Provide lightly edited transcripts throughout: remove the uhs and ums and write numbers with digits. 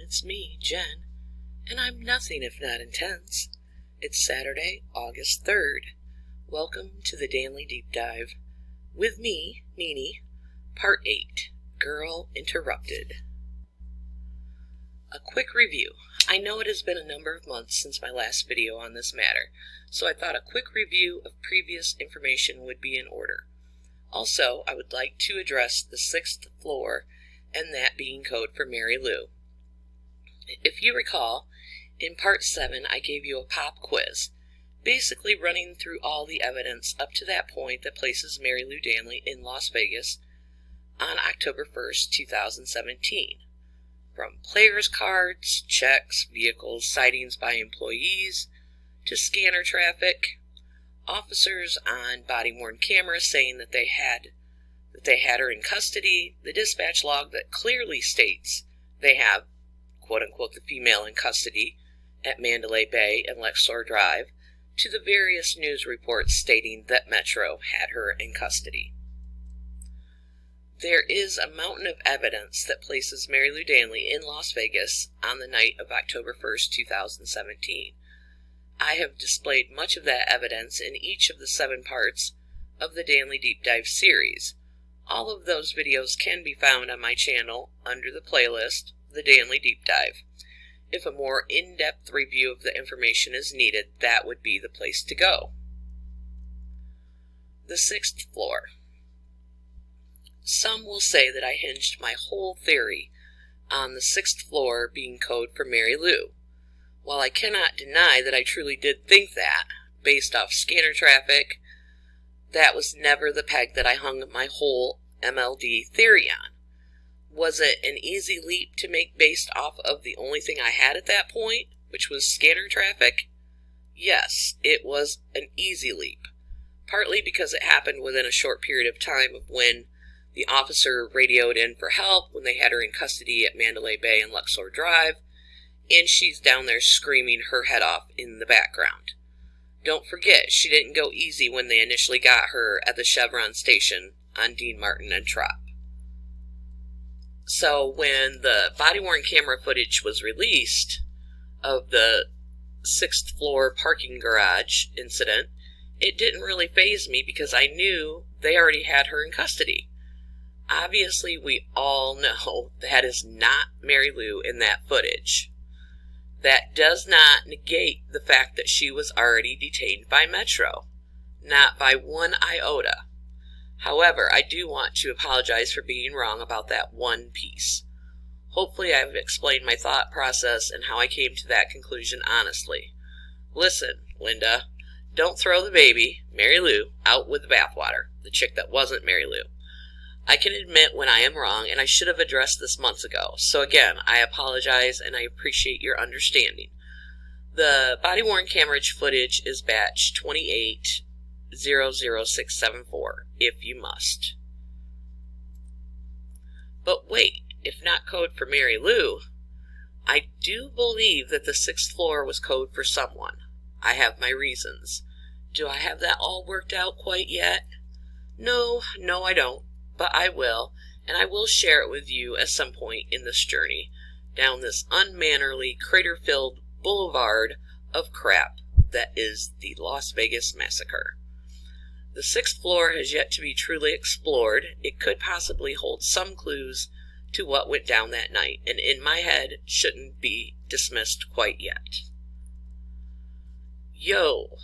it's me, Jen, and I'm nothing if not intense. It's Saturday, August 3rd. Welcome to the Danley Deep Dive. With me, NINI, Part 8, Girl Interrupted. A quick review. I know it has been a number of months since my last video on this matter, so I thought a quick review of previous information would be in order. Also, I would like to address the 6th floor, and that being code for Marilou. If you recall, in Part 7 I gave you a pop quiz, basically running through all the evidence up to that point that places Marilou Danley in Las Vegas on October 1st, 2017. From players' cards, checks, vehicles, sightings by employees, to scanner traffic, officers on body-worn cameras saying that they had her in custody, the dispatch log that clearly states they have, quote-unquote, the female in custody at Mandalay Bay and Luxor Drive, to the various news reports stating that Metro had her in custody. There is a mountain of evidence that places Marilou Danley in Las Vegas on the night of October 1st, 2017. I have displayed much of that evidence in each of the 7 parts of the Danley Deep Dive series. All of those videos can be found on my channel under the playlist, The Danley Deep Dive. If a more in-depth review of the information is needed, that would be the place to go. The 6th floor. Some will say that I hinged my whole theory on the 6th floor being code for Marilou. While I cannot deny that I truly did think that, based off scanner traffic, that was never the peg that I hung my whole MLD theory on. Was it an easy leap to make based off of the only thing I had at that point, which was scanner traffic? Yes, it was an easy leap, partly because it happened within a short period of time of when the officer radioed in for help when they had her in custody at Mandalay Bay and Luxor Drive, and she's down there screaming her head off in the background. Don't forget, she didn't go easy when they initially got her at the Chevron station on Dean Martin and Trop. So when the body-worn camera footage was released of the 6th floor parking garage incident, it didn't really faze me because I knew they already had her in custody. Obviously, we all know that is not Marilou in that footage. That does not negate the fact that she was already detained by Metro. Not by one iota. However, I do want to apologize for being wrong about that one piece. Hopefully I've explained my thought process and how I came to that conclusion honestly. Listen, Linda, don't throw the baby, Marilou, out with the bathwater, the chick that wasn't Marilou. I can admit when I am wrong, and I should have addressed this months ago. So again, I apologize and I appreciate your understanding. The body-worn camera footage is batch 2800674, if you must. But wait, if not code for Marilou, I do believe that the 6th floor was code for someone. I have my reasons. Do I have that all worked out quite yet? No, I don't. But I will, and I will share it with you at some point in this journey, down this unmannerly, crater-filled boulevard of crap that is the Las Vegas Massacre. The 6th floor has yet to be truly explored. It could possibly hold some clues to what went down that night, and in my head, shouldn't be dismissed quite yet. Yo,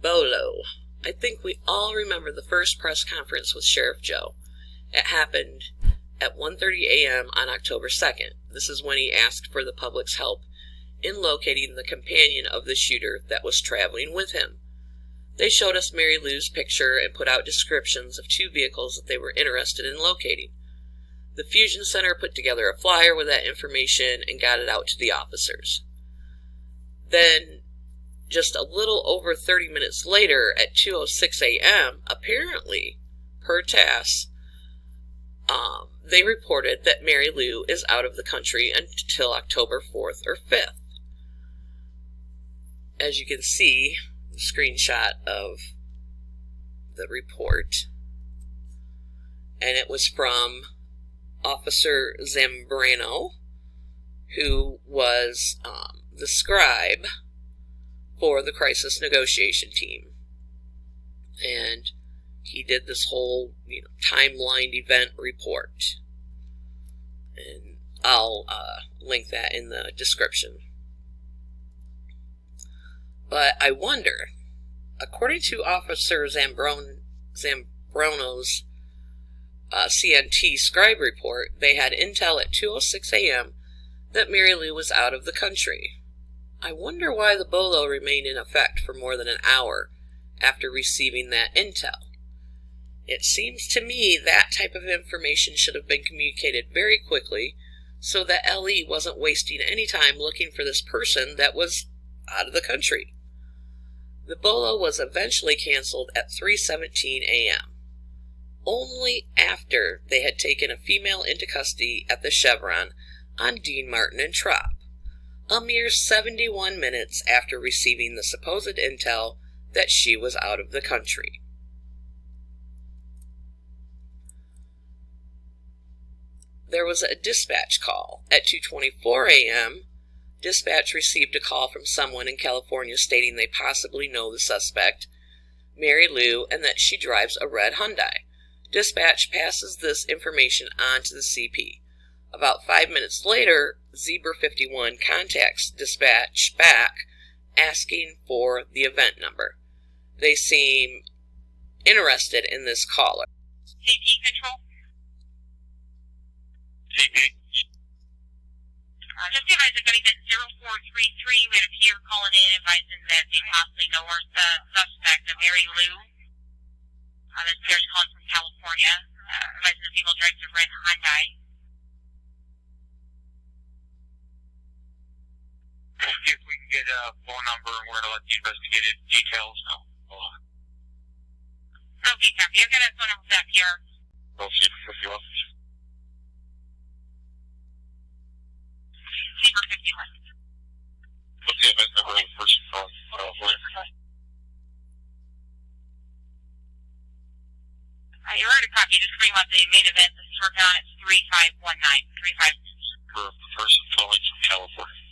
Bolo. I think we all remember the first press conference with Sheriff Joe. It happened at 1:30 a.m. on October 2nd. This is when he asked for the public's help in locating the companion of the shooter that was traveling with him. They showed us Marilou's picture and put out descriptions of 2 vehicles that they were interested in locating. The Fusion Center put together a flyer with that information and got it out to the officers. Then, just a little over 30 minutes later, at 2:06 a.m., apparently, per TASS, they reported that Marilou is out of the country until October 4th or 5th. As you can see, the screenshot of the report, and it was from Officer Zambrano, who was the scribe for the crisis negotiation team. And he did this whole, timelined event report. And I'll link that in the description. But I wonder, according to Officer Zambrono's CNT Scribe Report, they had intel at 2:06 a.m. that Marilou was out of the country. I wonder why the BOLO remained in effect for more than an hour after receiving that intel. It seems to me that type of information should have been communicated very quickly so that LE wasn't wasting any time looking for this person that was out of the country. The BOLO was eventually canceled at 3:17 a.m., only after they had taken a female into custody at the Chevron on Dean Martin and Trop, a mere 71 minutes after receiving the supposed intel that she was out of the country. There was a dispatch call at 2:24 a.m. Dispatch received a call from someone in California stating they possibly know the suspect, Marilou, and that she drives a red Hyundai. Dispatch passes this information on to the CP. About 5 minutes later, Zebra 51 contacts dispatch back asking for the event number. They seem interested in this caller. CP Control? CP. Just advise everybody that 0433 we had a peer calling in advising that they possibly know her suspect, Marilou. This peer is calling from California, advising the female drives a red Hyundai. See if we can get a phone number, and we're going to let the investigative details know. Okay, copy. I've got a phone number for that peer. We'll see if you want. Zebra 51. What's the event number of the person from California? You heard a copy. Just bring up the main event. This is working on. It's 3519. 35. For the person calling from California.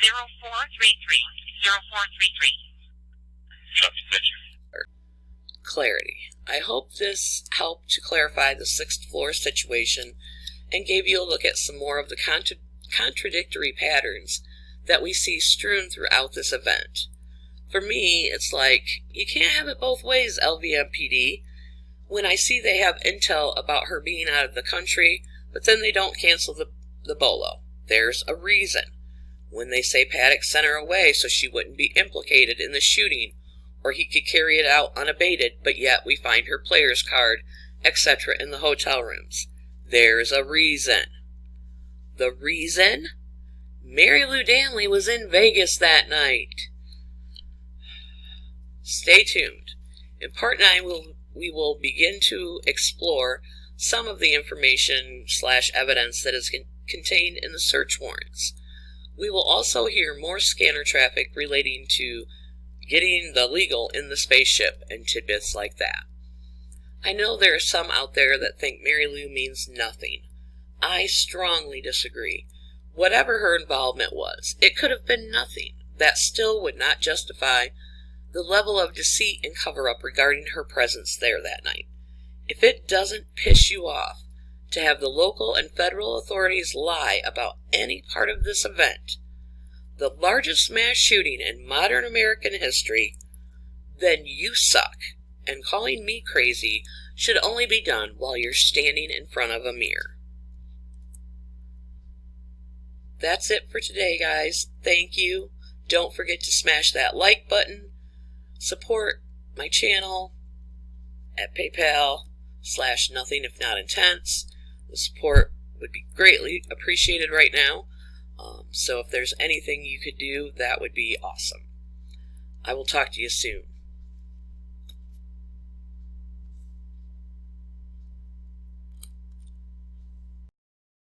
0433. 0433. Copy, thank you. Clarity. I hope this helped to clarify the sixth floor situation and gave you a look at some more of the contradictory patterns that we see strewn throughout this event. For me, it's like, you can't have it both ways, LVMPD. When I see they have intel about her being out of the country, but then they don't cancel the BOLO, there's a reason. When they say Paddock sent her away so she wouldn't be implicated in the shooting, or he could carry it out unabated, but yet we find her player's card, etc. in the hotel rooms. There's a reason. The reason? Marilou Danley was in Vegas that night. Stay tuned. In Part 9, we will begin to explore some of the information / evidence that is contained in the search warrants. We will also hear more scanner traffic relating to getting the legal in the spaceship and tidbits like that. I know there are some out there that think Marilou means nothing. I strongly disagree. Whatever her involvement was, it could have been nothing. That still would not justify the level of deceit and cover-up regarding her presence there that night. If it doesn't piss you off to have the local and federal authorities lie about any part of this event, the largest mass shooting in modern American history, then you suck, and calling me crazy should only be done while you're standing in front of a mirror. That's it for today, guys. Thank you. Don't forget to smash that like button. Support my channel at PayPal/nothingifnotintense. The support would be greatly appreciated right now. So if there's anything you could do, that would be awesome. I will talk to you soon.